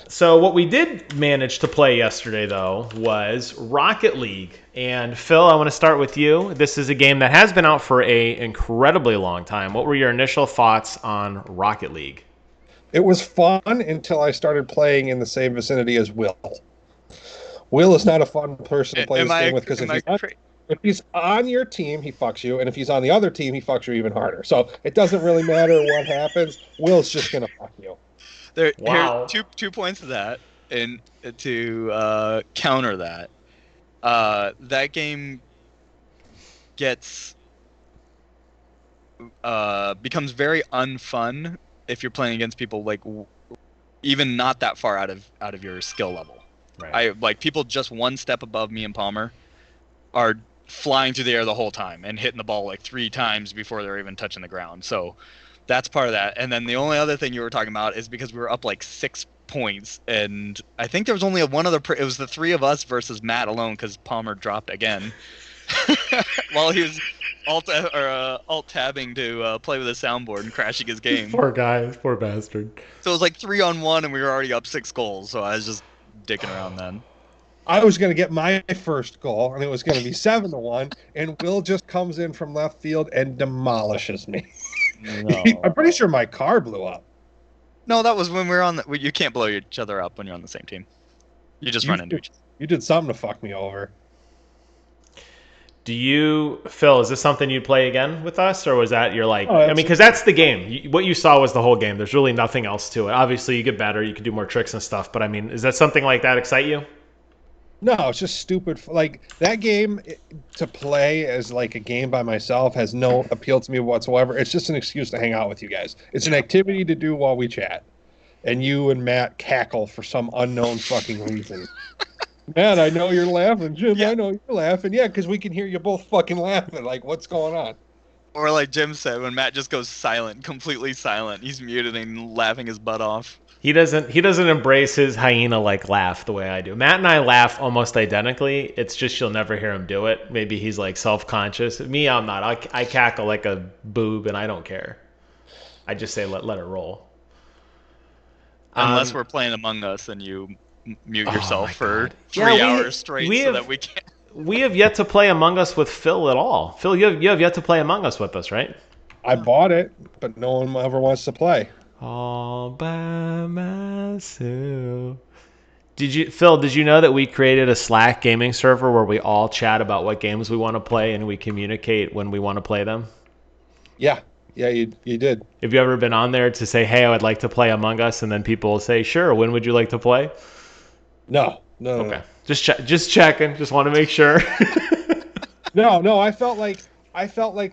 So what we did manage to play yesterday, though, was Rocket League. And Phil, I want to start with you. This is a game that has been out for a incredibly long time. What were your initial thoughts on Rocket League? It was fun until I started playing in the same vicinity as Will. Will is not a fun person to play this game with because if he's on your team, he fucks you, and if he's on the other team, he fucks you even harder. So it doesn't really matter what happens. Will's just gonna fuck you. Wow. Here, two points of that, and to counter that, that game becomes very unfun if you're playing against people like even not that far out of your skill level. Right. People just one step above me and Palmer are flying through the air the whole time and hitting the ball like 3 times before they're even touching the ground. So that's part of that. And then the only other thing you were talking about is because we were up like 6 points, and I think there was only one other. It was the 3 of us versus Matt alone because Palmer dropped again while he was alt-tabbing to play with a soundboard and crashing his game. Poor guy, poor bastard. So it was like 3-on-1, and we were already up 6 goals. So I was just dicking around then. I was going to get my first goal, and it was going to be 7-1, and Will just comes in from left field and demolishes me. No. I'm pretty sure my car blew up. No, that was when we were on you can't blow each other up when you're on the same team. You just run into each other. You did something to fuck me over. Phil, is this something you'd play again with us, or was that you're like, Oh, I mean, because that's the game. What you saw was the whole game. There's really nothing else to it. Obviously, you get better, you can do more tricks and stuff, but I mean, is that something like that excite you? No, it's just stupid. Like, that game to play as like a game by myself has no appeal to me whatsoever. It's just an excuse to hang out with you guys. It's an activity to do while we chat. And you and Matt cackle for some unknown fucking reason. Matt, I know you're laughing. Jim, yeah. I know you're laughing. Yeah, because we can hear you both fucking laughing. Like, what's going on? Or like Jim said, when Matt just goes silent, completely silent, he's muted and laughing his butt off. He doesn't embrace his hyena-like laugh the way I do. Matt and I laugh almost identically. It's just you'll never hear him do it. Maybe he's like self-conscious. Me, I'm not. I cackle like a boob, and I don't care. I just say let it roll. Unless we're playing Among Us and you mute yourself for 3 hours straight that we can't. We have yet to play Among Us with Phil at all. Phil, you have yet to play Among Us with us, right? I bought it, but no one ever wants to play. All by myself. Phil, did you know that we created a Slack gaming server where we all chat about what games we want to play and we communicate when we want to play them? Yeah, you did. Have you ever been on there to say, hey, I would like to play Among Us, and then people will say, sure, when would you like to play? No. Okay. Just checking. Just want to make sure. No, I felt like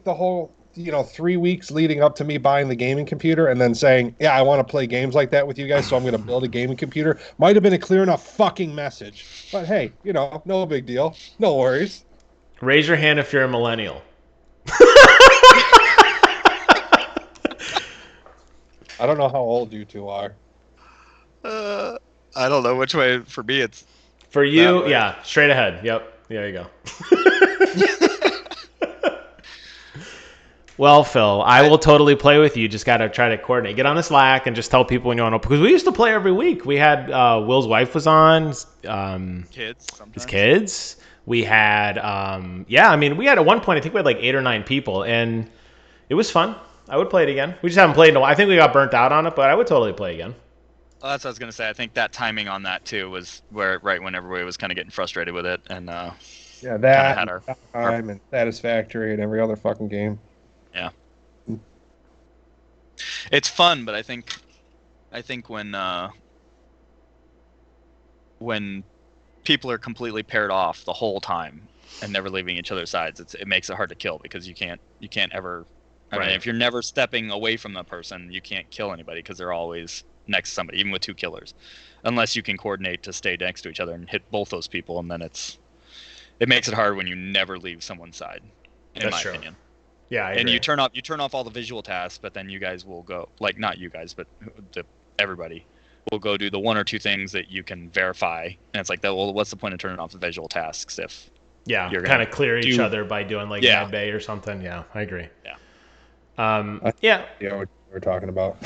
the whole 3 weeks leading up to me buying the gaming computer and then saying, yeah, I want to play games like that with you guys, so I'm going to build a gaming computer, might have been a clear enough fucking message. But hey, no big deal. No worries. Raise your hand if you're a millennial. I don't know how old you two are. I don't know which way. For me, it's... For you, yeah, straight ahead. Yep. There you go. Well, Phil, I will totally play with you. Just got to try to coordinate. Get on the Slack and just tell people when you want to. Because we used to play every week. We had Will's wife was on. Kids. Sometimes. His kids. We had, we had at one point, I think we had like 8 or 9 people. And it was fun. I would play it again. We just haven't played in a while. I think we got burnt out on it, but I would totally play again. Well, that's what I was going to say. I think that timing on that, too, was right when everybody was kind of getting frustrated with it. And that had our time and Satisfactory and every other fucking game. Yeah. It's fun, but I think when people are completely paired off the whole time and never leaving each other's sides, it makes it hard to kill because you can't ever. I mean, if you're never stepping away from the person, you can't kill anybody because they're always next to somebody, even with 2 killers, unless you can coordinate to stay next to each other and hit both those people, and then it makes it hard when you never leave someone's side, in my opinion. Yeah, I agree. And you turn off all the visual tasks, but then you guys will go, like, not you guys, but everybody will go do the 1 or 2 things that you can verify, and it's like, well, what's the point of turning off the visual tasks if you're kind of clear each other by doing like med bay or something? Yeah, I agree. Yeah, what we're talking about.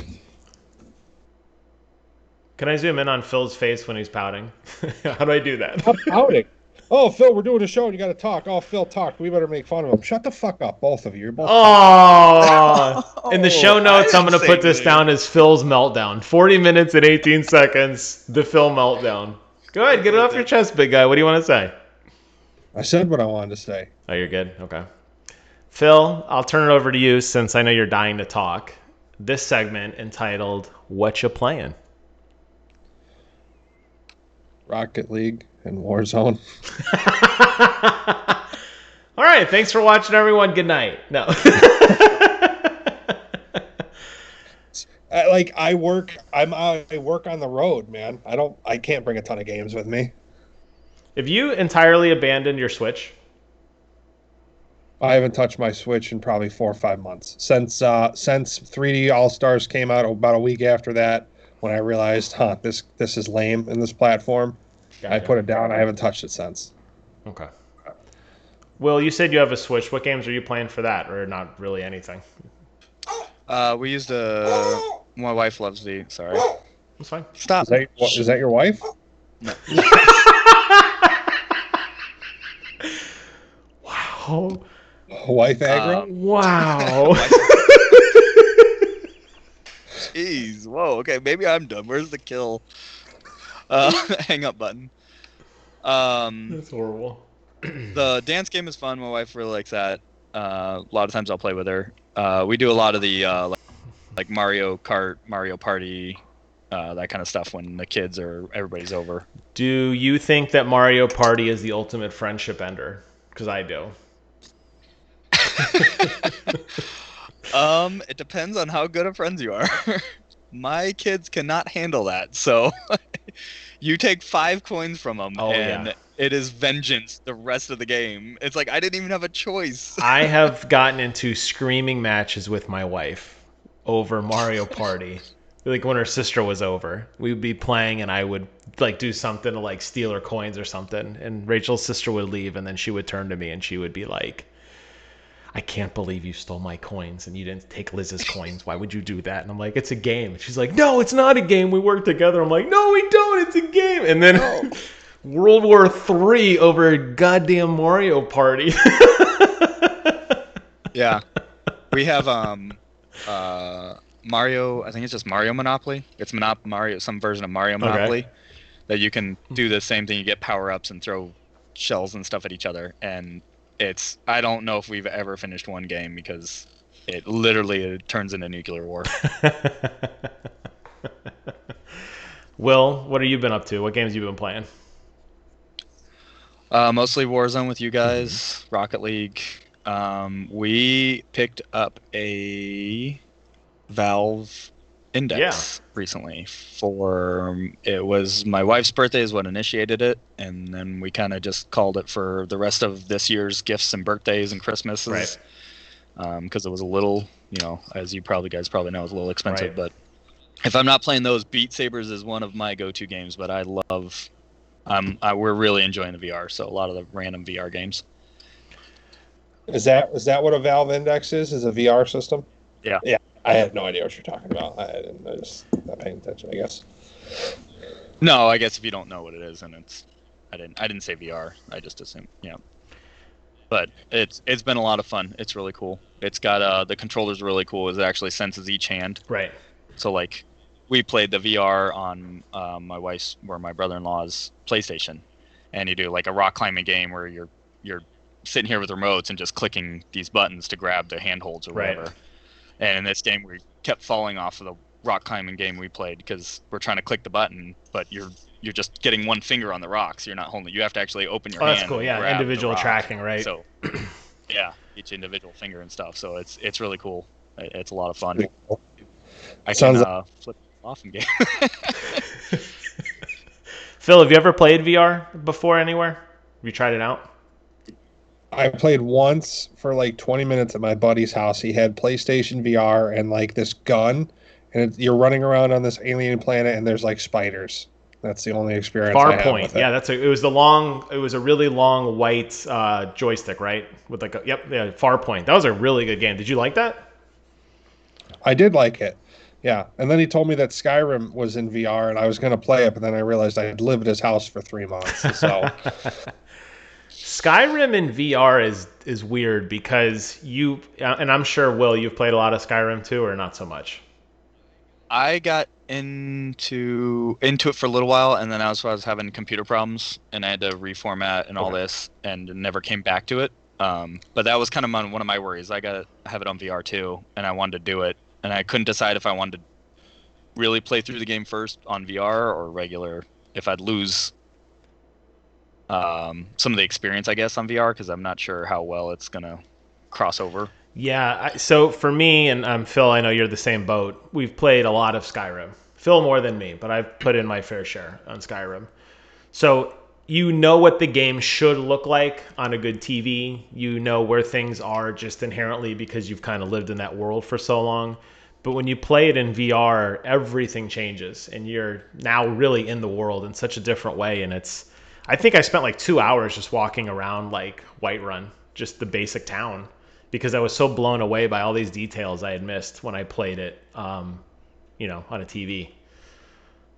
Can I zoom in on Phil's face when he's pouting? How do I do that? I'm pouting. Oh, Phil, we're doing a show and you got to talk. Oh, Phil, talk. We better make fun of him. Shut the fuck up, both of you. You're both. Oh, in the show notes, I'm going to put this down as Phil's meltdown. 40 minutes and 18 seconds, the Phil meltdown. Go ahead, get it off your chest, big guy. What do you want to say? I said what I wanted to say. Oh, you're good? Okay. Phil, I'll turn it over to you since I know you're dying to talk. This segment entitled, Whatcha Playin'? Rocket League and Warzone. All right, thanks for watching, everyone. Good night. No. I work on the road, man. I can't bring a ton of games with me. Have you entirely abandoned your Switch? I haven't touched my Switch in probably 4 or 5 months. Since 3D All-Stars came out about a week after that, when I realized, this is lame in this platform. Gotcha. I put it down. I haven't touched it since. Okay. Will, you said you have a Switch. What games are you playing for that, or not really anything? We used my wife loves the. Sorry. That's fine. Stop. Is that your wife? No. Wow. Wife aggro? Wow. Jeez. Whoa. Okay. Maybe I'm dumb. Where's the kill? Hang up button. That's horrible. The dance game is fun. My wife really likes that. A lot of times I'll play with her. We do a lot of the like Mario Kart, Mario Party, that kind of stuff when the kids or everybody's over. Do you think that Mario Party is the ultimate friendship ender? Because I do. It depends on how good of friends you are. My kids cannot handle that, so you take 5 coins from them, it is vengeance the rest of the game. It's like I didn't even have a choice. I have gotten into screaming matches with my wife over Mario Party. Like when her sister was over, we would be playing and I would like do something to like steal her coins or something, and Rachel's sister would leave and then she would turn to me and she would be like, I can't believe you stole my coins and you didn't take Liz's coins. Why would you do that? And I'm like, it's a game. She's like, no, it's not a game. We work together. I'm like, no, we don't. It's a game. And then World War III over a goddamn Mario Party. Yeah. We have Mario, I think it's just Mario Monopoly. It's Mario, some version of Mario Monopoly that you can do the same thing. You get power-ups and throw shells and stuff at each other. And I don't know if we've ever finished one game because it literally turns into nuclear war. Will, what have you been up to? What games have you been playing? Mostly Warzone with you guys, Rocket League. We picked up a Valve Index recently it was my wife's birthday is what initiated it, and then we kind of just called it for the rest of this year's gifts and birthdays and Christmases, because it was a little, as you guys probably know, it's a little expensive, but if I'm not playing those, Beat Sabers is one of my go-to games, but I love we're really enjoying the VR, so a lot of the random VR games. Is that what a Valve Index is? Is a VR system? Yeah. Yeah. I have no idea what you're talking about. I just not paying attention, I guess. No, I guess if you don't know what it is, and I didn't say VR. I just assumed, But it's been a lot of fun. It's really cool. It's got the controller's really cool. It actually senses each hand. Right. So like, we played the VR on my brother-in-law's PlayStation, and you do like a rock climbing game where you're sitting here with remotes and just clicking these buttons to grab the handholds or whatever. Right. And in this game, we kept falling off of the rock climbing game we played because we're trying to click the button, but you're just getting one finger on the rocks. You're not holding. You have to actually open your hand. That's cool. Yeah, individual tracking, right? So, yeah, each individual finger and stuff. So it's really cool. It's a lot of fun. I can flip. Often game. Phil, have you ever played VR before anywhere? Have you tried it out? I played once for like 20 minutes at my buddy's house. He had PlayStation VR and like this gun, and you're running around on this alien planet, and there's like spiders. That's the only experience I Far have Point. with it. Yeah, it was the long. It was a really long white joystick, right? With like yeah, Far Point. That was a really good game. Did you like that? I did like it. Yeah. And then he told me that Skyrim was in VR and I was going to play it, but then I realized I had lived at his house for 3 months. So Skyrim in VR is weird because you and I'm sure Will, you've played a lot of Skyrim too, or not so much. I got into it for a little while, and then I was having computer problems, and I had to reformat and all this, and never came back to it. But that was kind of one of my worries. I got to have it on VR too, and I wanted to do it, and I couldn't decide if I wanted to really play through the game first on VR or regular. If I'd lose some of the experience, I guess, on VR, because I'm not sure how well it's gonna cross over. Yeah, so for me and Phil, I know you're the same boat. We've played a lot of Skyrim. Phil more than me, but I've put in my fair share on Skyrim. So you know what the game should look like on a good TV. You know where things are just inherently because you've kind of lived in that world for so long. But when you play it in VR, everything changes and you're now really in the world in such a different way. And I think I spent like 2 hours just walking around like Whiterun, just the basic town, because I was so blown away by all these details I had missed when I played it, on a TV.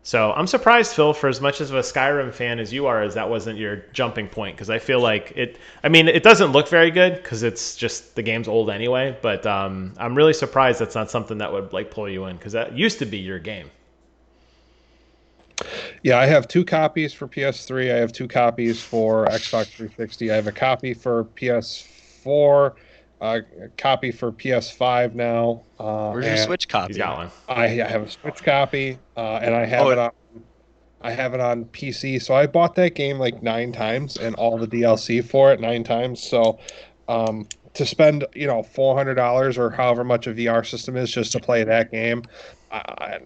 So I'm surprised, Phil, for as much of a Skyrim fan as you are, as that wasn't your jumping point, because I feel like it. I mean, it doesn't look very good because it's just the game's old anyway. But I'm really surprised that's not something that would like pull you in because that used to be your game. yeah, I have 2 copies for PS3. I have 2 copies for Xbox 360. I have a copy for PS4, a copy for PS5 now. Where's your And Switch copy? He's got one. I have a Switch copy, and I have Oh, it on. I have it on PC. So I bought that game like 9 times and all the DLC for it 9 times. So to spend $400 or however much a VR system is just to play that game, I,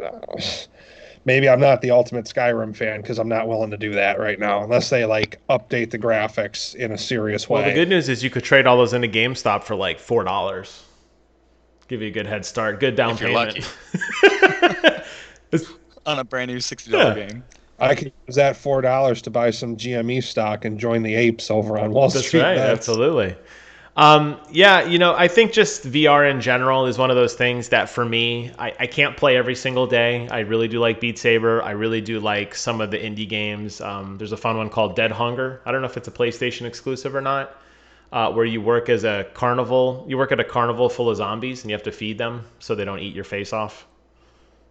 maybe I'm not the ultimate Skyrim fan because I'm not willing to do that right now unless they like update the graphics in a serious way. Well, the good news is you could trade all those into GameStop for like $4. Give you a good head start, good down if you're payment. lucky. On a brand new $60 game. I could use that $4 to buy some GME stock and join the apes over on Wall That's Street. right, absolutely. Yeah, I think just VR in general is one of those things that for me, I can't play every single day. I really do like Beat Saber. I really do like some of the indie games. There's a fun one called Dead Hunger. I don't know if it's a PlayStation exclusive or not, where you work as a carnival. You work at a carnival full of zombies and you have to feed them so they don't eat your face off.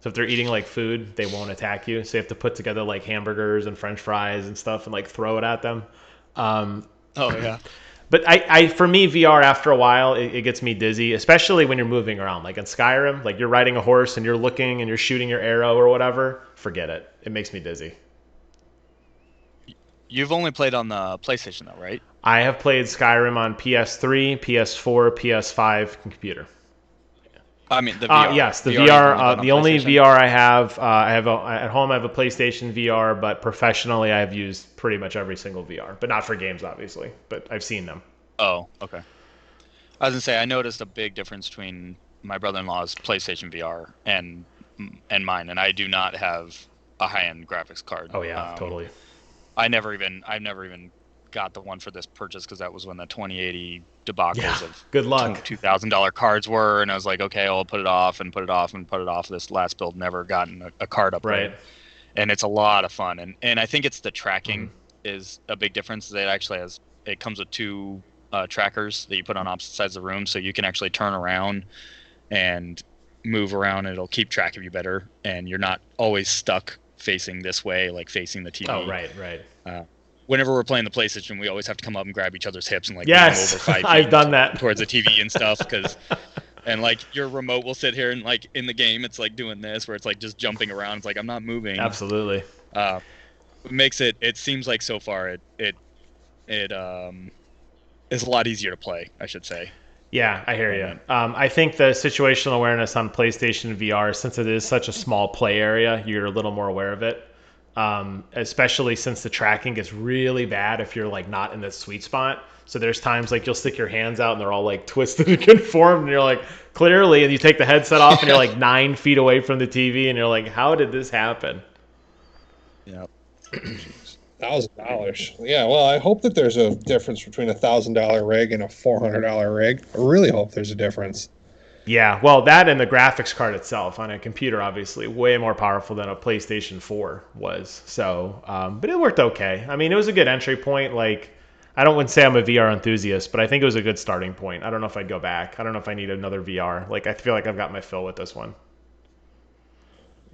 So if they're eating like food, they won't attack you. So you have to put together like hamburgers and French fries and stuff and like throw it at them. Oh yeah. But I for me, VR after a while, it gets me dizzy, especially when you're moving around. Like in Skyrim, like you're riding a horse and you're looking and you're shooting your arrow or whatever. Forget it. It makes me dizzy. You've only played on the PlayStation though, right? I have played Skyrim on PS3, PS4, PS5 computer. I mean, the VR. Yes, the VR VR. The only VR I have, at home. I have a PlayStation VR, but professionally, I have used pretty much every single VR, but not for games, obviously. But I've seen them. Oh, okay. I was gonna say I noticed a big difference between my brother-in-law's PlayStation VR and mine, and I do not have a high-end graphics card. Oh yeah, totally. I've never even got the one for this purchase because that was when the 2080 debacles of good luck $2,000 cards were, and I was like, okay, I'll put it off and put it off and put it off. This last build never gotten a card upgrade, right? And it's a lot of fun, and I think it's the tracking is a big difference. It comes with 2 trackers that you put on opposite sides of the room, so you can actually turn around and move around, and it'll keep track of you better, and you're not always stuck facing this way, like facing the TV. Oh, right. Whenever we're playing the PlayStation, we always have to come up and grab each other's hips and like yes, over 5 feet I've done that towards the TV and stuff and like your remote will sit here and like in the game it's like doing this where it's like just jumping around. It's like I'm not moving. Absolutely. It seems like so far it is a lot easier to play, I should say. Yeah, I hear you. I think the situational awareness on PlayStation VR, since it is such a small play area, you're a little more aware of it. Especially since the tracking gets really bad if you're like not in the sweet spot. So there's times like you'll stick your hands out and they're all like twisted and conformed, and you're like clearly, and you take the headset off and you're like 9 feet away from the TV, and you're like, how did this happen? Yeah. $1,000. Yeah, well, I hope that there's a difference between $1,000 rig and a $400 rig. I really hope there's a difference. Yeah, well, that and the graphics card itself on a computer, obviously, way more powerful than a PlayStation 4 was. So, but it worked okay. I mean, it was a good entry point. Like, I wouldn't say I'm a VR enthusiast, but I think it was a good starting point. I don't know if I'd go back. I don't know if I need another VR. Like, I feel like I've got my fill with this one.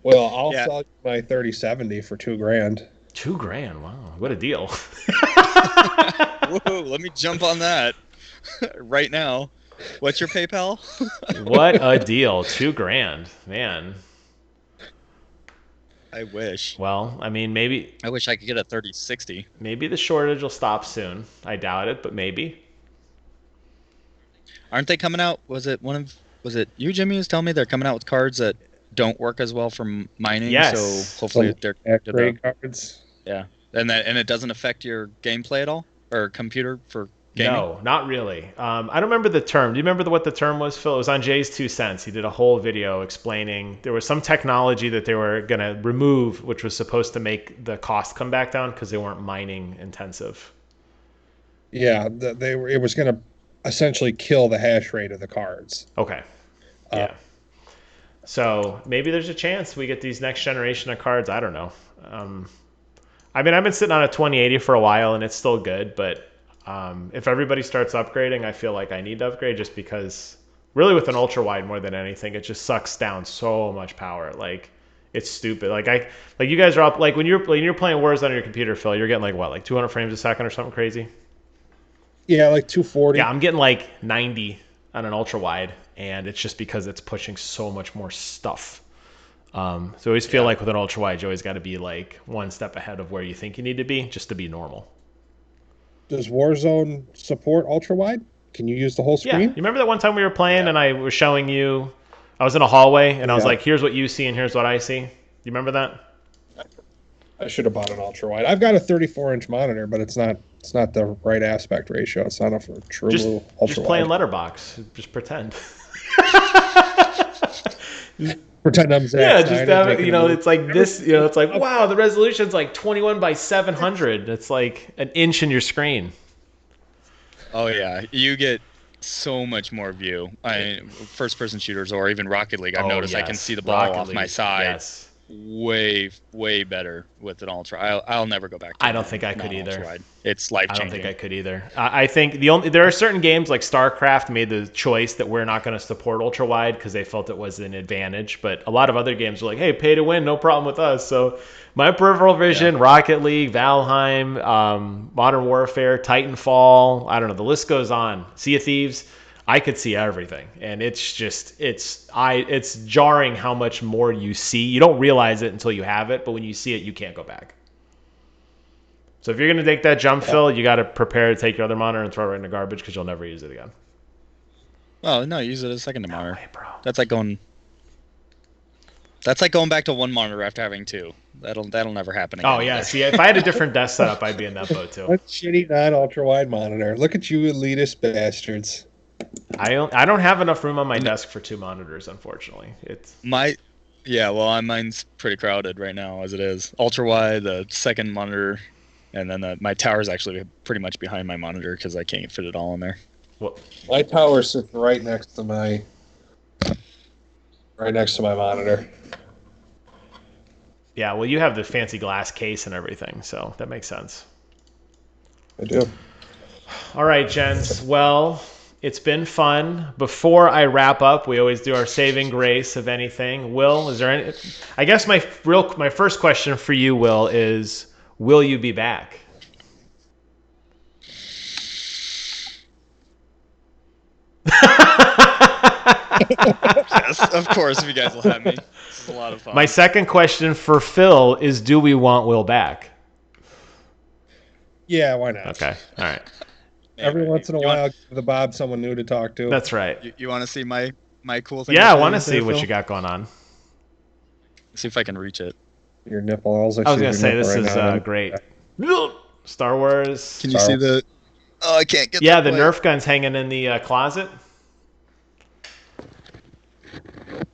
Well, I'll sell you my 3070 for $2,000. $2,000, wow, what a deal! Whoa, let me jump on that right now. What's your PayPal? What a deal, $2,000, man. I wish. Well, I mean, maybe. I wish I could get a 3060. Maybe the shortage will stop soon. I doubt it, but maybe. Aren't they coming out? Was it you, Jimmy, who's telling me they're coming out with cards that don't work as well for mining? Yes. So hopefully they're X-ray cards. Yeah, and it doesn't affect your gameplay at all, or computer for gaming? No, not really. I don't remember the term. Do you remember what the term was, Phil? It was on Jay's 2 Cents. He did a whole video explaining there was some technology that they were going to remove, which was supposed to make the cost come back down because they weren't mining intensive. Yeah, it was going to essentially kill the hash rate of the cards. Okay. Yeah. So maybe there's a chance we get these next generation of cards. I don't know. I mean, I've been sitting on a 2080 for a while, and it's still good. But if everybody starts upgrading, I feel like I need to upgrade just because, really, with an ultra wide more than anything, it just sucks down so much power. Like, it's stupid. Like you guys are up. Like when you're playing WarZone on your computer, Phil, you're getting like what, like 200 frames a second or something crazy? Yeah, like 240. Yeah, I'm getting like 90 on an ultra wide, and it's just because it's pushing so much more stuff. So I always feel like with an ultra wide, you always got to be like one step ahead of where you think you need to be just to be normal. Does WarZone support ultra wide? Can you use the whole screen? Yeah. You remember that one time we were playing and I was showing you, I was in a hallway and I was like, here's what you see and here's what I see. You remember that? I should have bought an ultra wide. I've got a 34-inch monitor, but it's not the right aspect ratio. It's not a true ultra wide. Just playing letterbox. Just pretend. Pretend I'm Zack Yeah, just Snyder have it, making it's like this, it's like, wow, the resolution's like 21 by 700. It's like an inch in your screen. Oh yeah, you get so much more view. First person shooters or even Rocket League, I've noticed I can see the ball off my side. Yes. Way better with an ultra. I'll never go back to I don't think I could either. Wide. It's life changing. I don't think I could either. I think there are certain games like StarCraft made the choice that we're not going to support ultra wide because they felt it was an advantage, but a lot of other games were like, hey, pay to win, no problem with us. So my peripheral vision, Rocket League, Valheim, Modern Warfare, Titanfall, I don't know, the list goes on. Sea of Thieves, I could see everything, and it's jarring how much more you see. You don't realize it until you have it, but when you see it, you can't go back. So if you're going to take that jump, Phil, you got to prepare to take your other monitor and throw it right in the garbage because you'll never use it again. Oh no, use it as a second monitor. Way, bro. That's like going back to one monitor after having two. That'll never happen again. Oh yeah, see, if I had a different desk setup, I'd be in that boat too. What shitty non-ultra wide monitor? Look at you, elitist bastards. I don't have enough room on my desk for 2 monitors, unfortunately. Mine's pretty crowded right now as it is. Ultra wide, the second monitor, and then my tower is actually pretty much behind my monitor because I can't fit it all in there. Well, my tower sits right next to my monitor. Yeah, well, you have the fancy glass case and everything, so that makes sense. I do. All right, gents. Well, it's been fun. Before I wrap up, we always do our saving grace of anything. Will, is there any? I guess my first question for you, Will, is will you be back? Yes, of course, if you guys will have me. This is a lot of fun. My second question for Phil is, do we want Will back? Yeah, why not? Okay, all right. Every once in a You while, give the Bob someone new to talk to. That's right. You want to see my cool thing? Yeah, I for want you to see there, what Phil? you got going on. See if I can reach it. Your nipple. All I was gonna say this is great. Star Wars. Can you see the? Oh, I can't get. Yeah, that the quite. Nerf gun's hanging in the closet.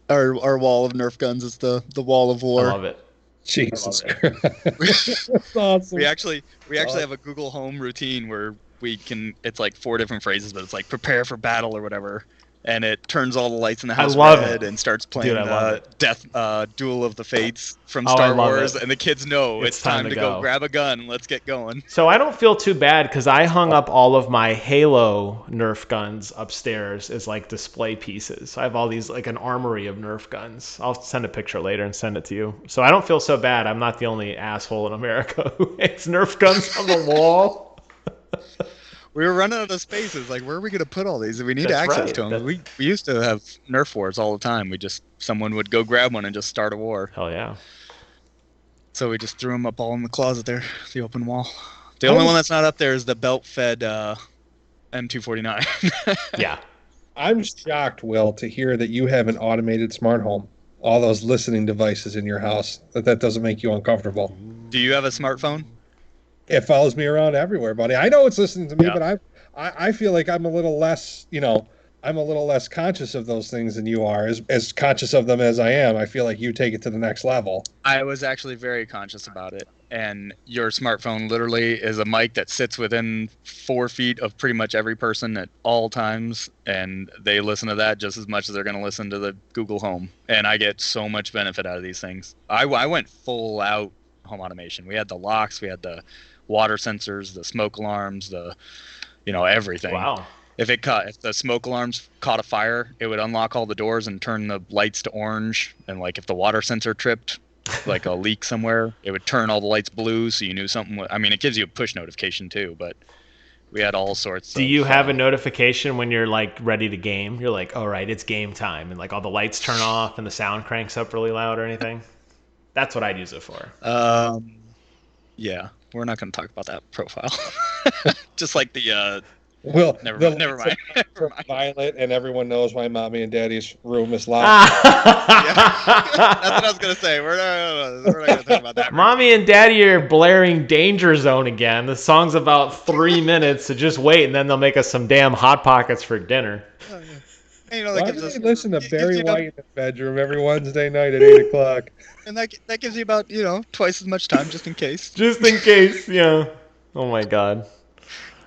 Our wall of Nerf guns is the wall of I war. love it. Jesus Christ. That's awesome. We actually have a Google Home routine where we can. It's like 4 different phrases, but it's like prepare for battle or whatever, and it turns all the lights in the house love red it. and starts playing Dude, I love it. Duel of the Fates from Oh, I Star love Wars, it. and the kids know it's time to go grab a gun. Let's get going. So I don't feel too bad because I hung up all of my Halo Nerf guns upstairs as like display pieces. So I have all these like an armory of Nerf guns. I'll send a picture later and send it to you. So I don't feel so bad. I'm not the only asshole in America who hates Nerf guns on the wall. We were running out of spaces. Like, where are we going to put all these? We need That's access right. to them. We used to have Nerf wars all the time. Someone would go grab one and just start a war. Hell yeah. So we just threw them up all in the closet there, the open wall. The only one that's not up there is the belt-fed M249. Yeah. I'm shocked, Will, to hear that you have an automated smart home. All those listening devices in your house. That doesn't make you uncomfortable. Do you have a smartphone? It follows me around everywhere, buddy. I know it's listening to me, Yeah. but I feel like I'm a little less, I'm a little less conscious of those things than you are. As conscious of them as I am, I feel like you take it to the next level. I was actually very conscious about it. And your smartphone literally is a mic that sits within 4 feet of pretty much every person at all times. And they listen to that just as much as they're going to listen to the Google Home. And I get so much benefit out of these things. I went full out home automation. We had the locks, we had the water sensors, the smoke alarms, everything. Wow. If the smoke alarms caught a fire, it would unlock all the doors and turn the lights to orange. And like if the water sensor tripped, like a leak somewhere, it would turn all the lights blue, so you knew something. It gives you a push notification too, but we had all sorts. Do you have a notification when you're like ready to game? You're like, all right, it's game time, and like all the lights turn off and the sound cranks up really loud or anything? That's what I'd use it for. Yeah, we're not going to talk about that profile. Just like the Well, never mind. Never mind. Violet, and everyone knows why mommy and daddy's room is locked. Yeah. That's what I was going to say. We're not going to talk about that. Mommy and Daddy are blaring Danger Zone again. The song's about 3 minutes, so just wait, and then they'll make us some damn Hot Pockets for dinner. Why do they listen to Barry White in the bedroom every Wednesday night at 8 o'clock? And that gives you about, twice as much time just in case. Just in case, yeah. Oh my God.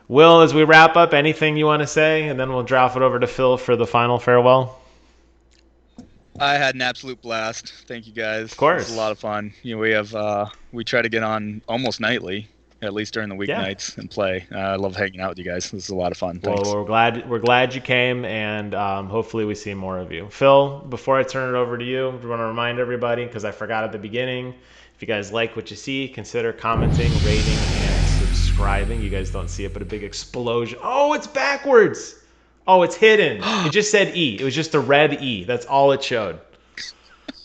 Will, as we wrap up, anything you want to say, and then we'll drop it over to Phil for the final farewell? I had an absolute blast. Thank you guys. Of course. It was a lot of fun. We try to get on almost nightly, at least during the weeknights, and play. I love hanging out with you guys. This is a lot of fun. Thanks. Well, we're glad you came, and hopefully we see more of you. Phil, before I turn it over to you, I want to remind everybody, because I forgot at the beginning, if you guys like what you see, consider commenting, rating, and subscribing. You guys don't see it, but a big explosion. Oh, it's backwards. Oh, it's hidden. It just said E. It was just a red E. That's all it showed.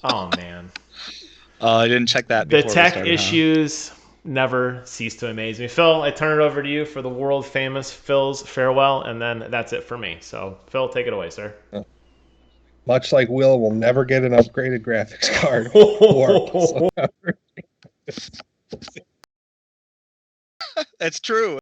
Oh, man. I didn't check that before The tech we started, issues never cease to amaze me. Phil, I turn it over to you for the world famous Phil's farewell, and then that's it for me. So, Phil, take it away, sir. Much like Will never get an upgraded graphics card. That's true.